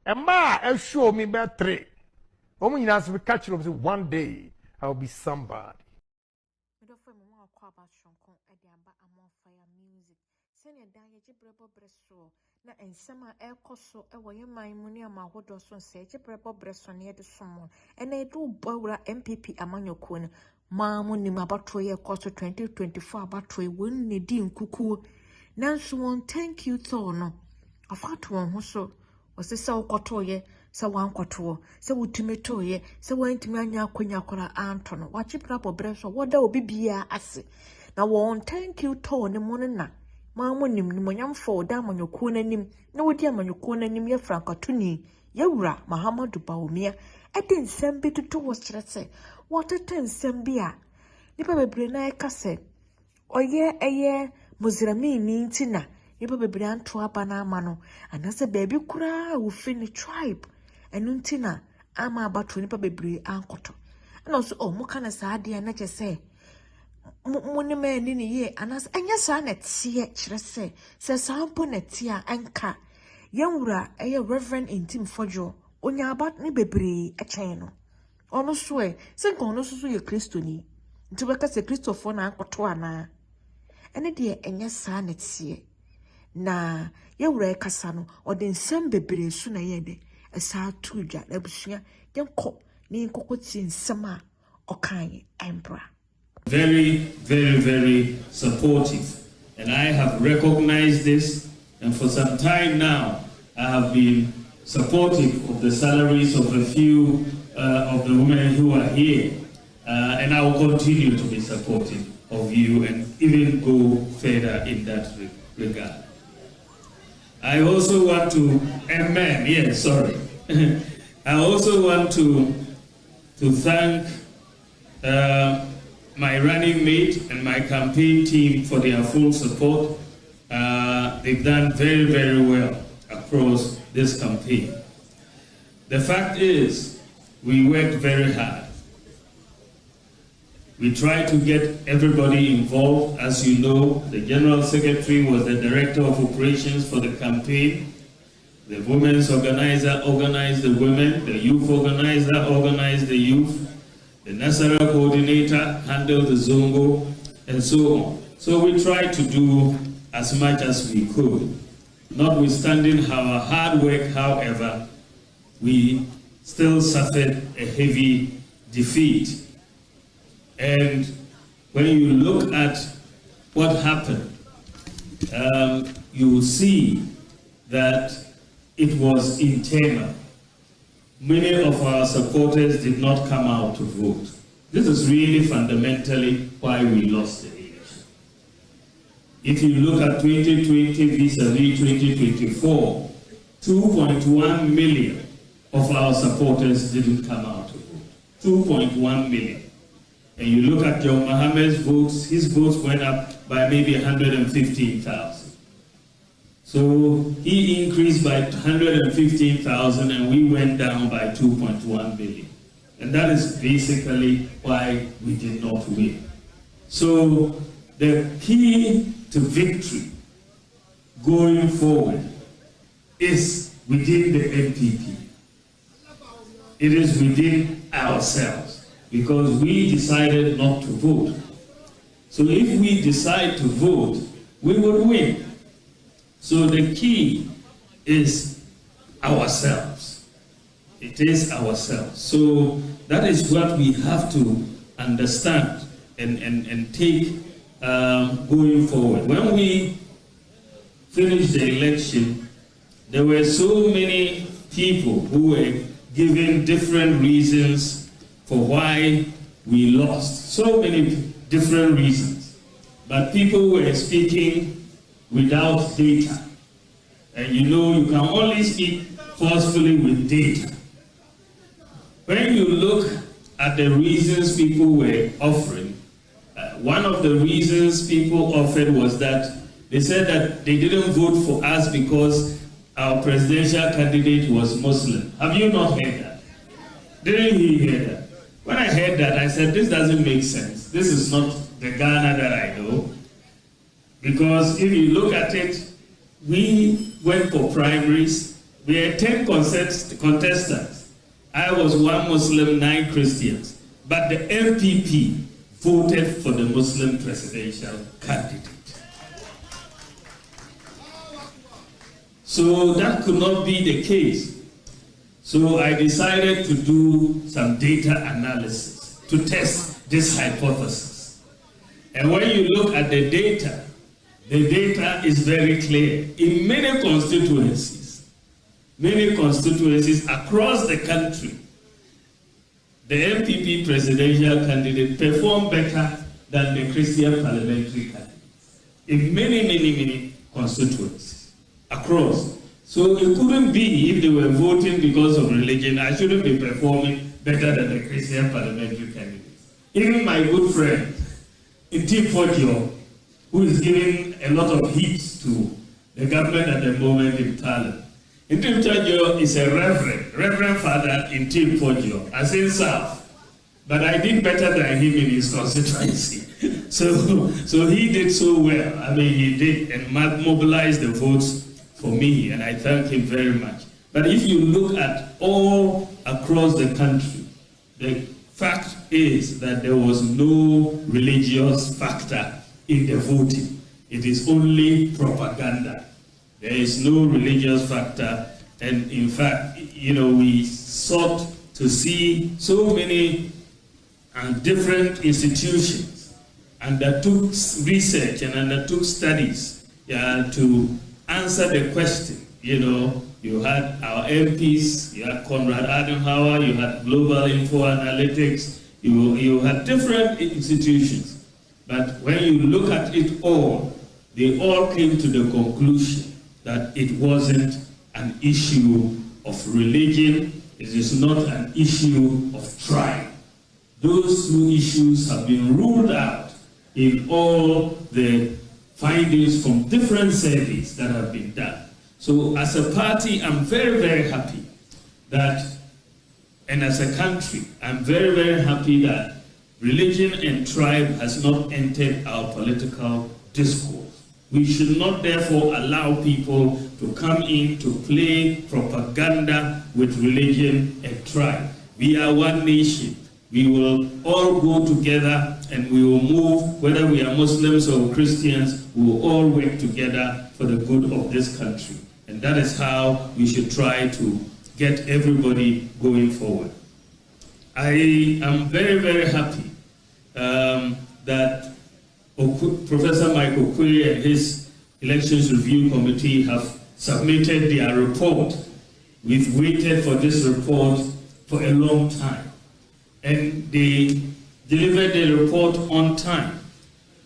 And ma, show me about 3. Woman, you know, catch you one day I will be somebody. Na ensema ekoso ewoye maimuni amahodo so seje brebo breso ne de somo ene edu bawura MPP amanyoko ne maamu ni mabato ye koso 2024 abato e won ne di nkuku nanso won thank you to no afato won ho so wose se wokoto ye se wankoto se wutumeto ye se wantimi anya akonya kora anto no wachi brebo breso woda obibia ase na won thank you to ne mo na Mamu nim ni monyamfo da amanyoko nanim na wodi amanyoko nanim ye frankatuni yewura Dr.Bawumia ede nsem bi tutu wo kyerese wotete nsem bi a nipa bebre na ekase oye eye muzirami ni ntina nipa bebre anto aba na ama no anase bebi kura wo fini tribe enu ntina ama abato nipa bebre ankoto na so o muka na saade na kyese Muni me ni ye anas enya sa na tie kyerese se sampo na tie anka yewura eye reverend intim fojo onya abat ni bebre echen no ono so se nko ono so ye kristoni nti beka se kristofo na akoto ana ene de enya sa na tie na yewura ekasa no ode nsem bebre su na ye de esa tuja na busua yenko ni nkokoti nsem a okan embra. Very, very, very supportive. And I have recognized this, and for some time now, I have been supportive of the salaries of a few of the women who are here. And I will continue to be supportive of you and even go further in that regard. I also want to, amen, yes, sorry. I also want to thank my running mate and my campaign team for their full support. They've done very, very well across this campaign. The fact is, we worked very hard. We tried to get everybody involved. As you know, the General Secretary was the Director of Operations for the campaign. The Women's Organizer organized the women. The Youth Organizer organized the youth. The National Coordinator handled the Zongo, and so on. So we tried to do as much as we could. Notwithstanding our hard work, however, we still suffered a heavy defeat. And when you look at what happened, you will see that it was internal. Many of our supporters did not come out to vote. This is really fundamentally why we lost the election. If you look at 2020 vis-a-vis 2024, 2.1 million of our supporters didn't come out to vote. 2.1 million. And you look at John Mohammed's votes, his votes went up by maybe 115,000. So he increased by 115,000 and we went down by 2.1 billion. And that is basically why we did not win. So the key to victory going forward is within the MPP. It is within ourselves because we decided not to vote. So if we decide to vote, we would win. So the key is ourselves. It is ourselves. So that is what we have to understand and take going forward. When we finished the election, there were so many people who were giving different reasons for why we lost. So many different reasons. But people were speaking without data. And you know, you can only speak forcefully with data. When you look at the reasons people were offering, one of the reasons people offered was that they said that they didn't vote for us because our presidential candidate was Muslim. Have you not heard that? Didn't you hear that? When I heard that, I said, this doesn't make sense. This is not the Ghana that I know. Because if you look at it, we went for primaries, we had 10 contestants. I was 1 Muslim, 9 Christians. But the MPP voted for the Muslim presidential candidate. So that could not be the case. So I decided to do some data analysis to test this hypothesis. And when you look at the data is very clear. In many constituencies across the country, the MPP presidential candidate performed better than the Christian parliamentary candidate. In many constituencies across. So it couldn't be, if they were voting because of religion, I shouldn't be performing better than the Christian parliamentary candidates. Even my good friend, Intifodio, who is giving a lot of heat to the government at the moment in Thailand. Intifodio is a reverend father in Intifodio, as in South. But I did better than him in his constituency. So he did so well. I mean, he did and mobilized the votes for me, and I thank him very much. But if you look at all across the country, the fact is that there was no religious factor in the voting. It is only propaganda. There is no religious factor, and in fact, we sought to see so many different institutions undertook research and undertook studies to answer the question. You had our MPs, you had Konrad Adenauer, you had Global Info Analytics, you had different institutions. But when you look at it all, they all came to the conclusion that it wasn't an issue of religion, it is not an issue of tribe. Those two issues have been ruled out in all the findings from different surveys that have been done. So as a party, I'm very happy that, and as a country, I'm very happy that religion and tribe has not entered our political discourse. We should not therefore allow people to come in to play propaganda with religion and tribe. We are one nation. We will all go together and we will move, whether we are Muslims or Christians, we will all work together for the good of this country. And that is how we should try to get everybody going forward. I am very happy that Professor Michael Quay and his Elections Review Committee have submitted their report. We've waited for this report for a long time. And they delivered the report on time.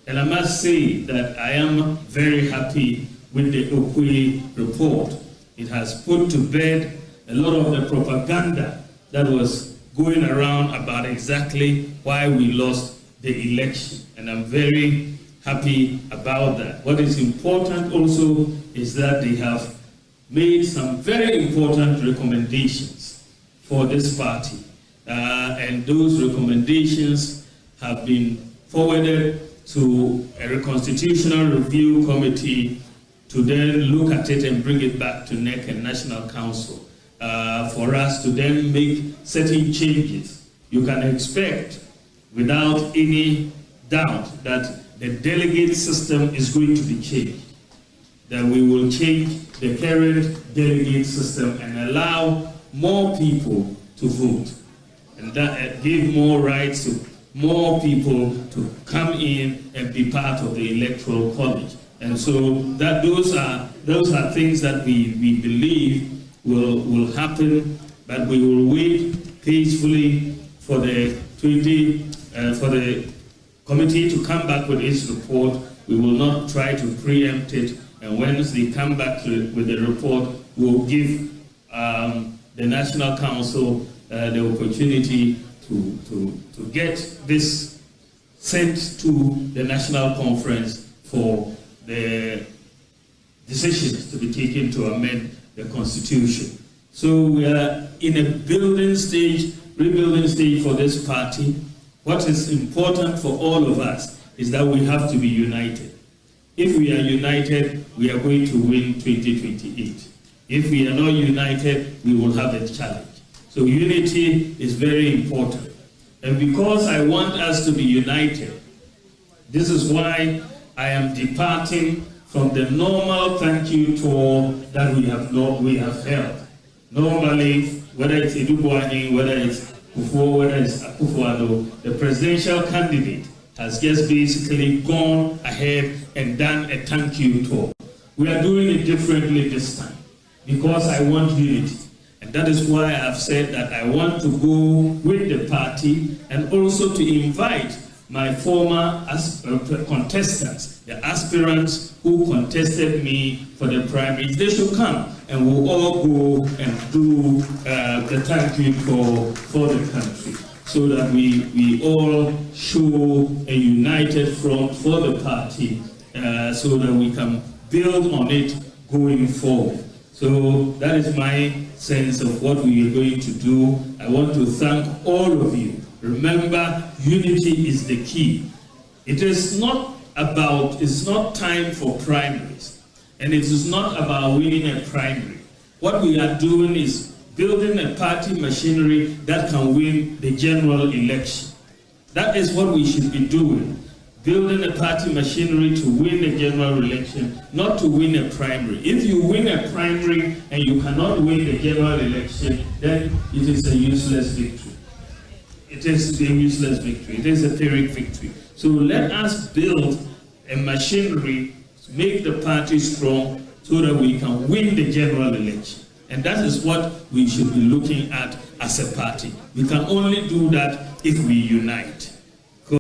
And I must say that I am very happy with the Okwe report. It has put to bed a lot of the propaganda that was going around about exactly why we lost the election. And I'm very happy about that. What is important also is that they have made some very important recommendations for this party. And those recommendations have been forwarded to a constitutional review committee to then look at it and bring it back to NEC and National Council for us to then make certain changes. You can expect, without any doubt, that the delegate system is going to be changed. That we will change the current delegate system and allow more people to vote. And that give more rights to more people to come in and be part of the electoral college. And so that those are things that we believe will happen, but we will wait peacefully for the committee to come back with its report. We will not try to preempt it, and once they come back with the report, we'll give the National Council the opportunity to get this sent to the National Conference for the decisions to be taken to amend the Constitution. So we are in a rebuilding stage for this party. What is important for all of us is that we have to be united. If we are united, we are going to win 2028. If we are not united, we will have a challenge. So unity is very important. And because I want us to be united, this is why I am departing from the normal thank you tour that we have held. Normally, whether it's Edubuani, whether it's Kufuor, whether it's Akufo-Addo, the presidential candidate has just basically gone ahead and done a thank you tour. We are doing it differently this time because I want unity. And that is why I have said that I want to go with the party and also to invite my former contestants, the aspirants who contested me for the primaries. They should come and we'll all go and do the thank you for the country so that we all show a united front for the party so that we can build on it going forward. So that is my sense of what we are going to do. I want to thank all of you. Remember, unity is the key. It is not about, it's not time for primaries. And it is not about winning a primary. What we are doing is building a party machinery that can win the general election. That is what we should be doing. Building a party machinery to win a general election, not to win a primary. If you win a primary and you cannot win the general election, then it is a useless victory. It is a useless victory. It is a Pyrrhic victory. So let us build a machinery to make the party strong so that we can win the general election. And that is what we should be looking at as a party. We can only do that if we unite.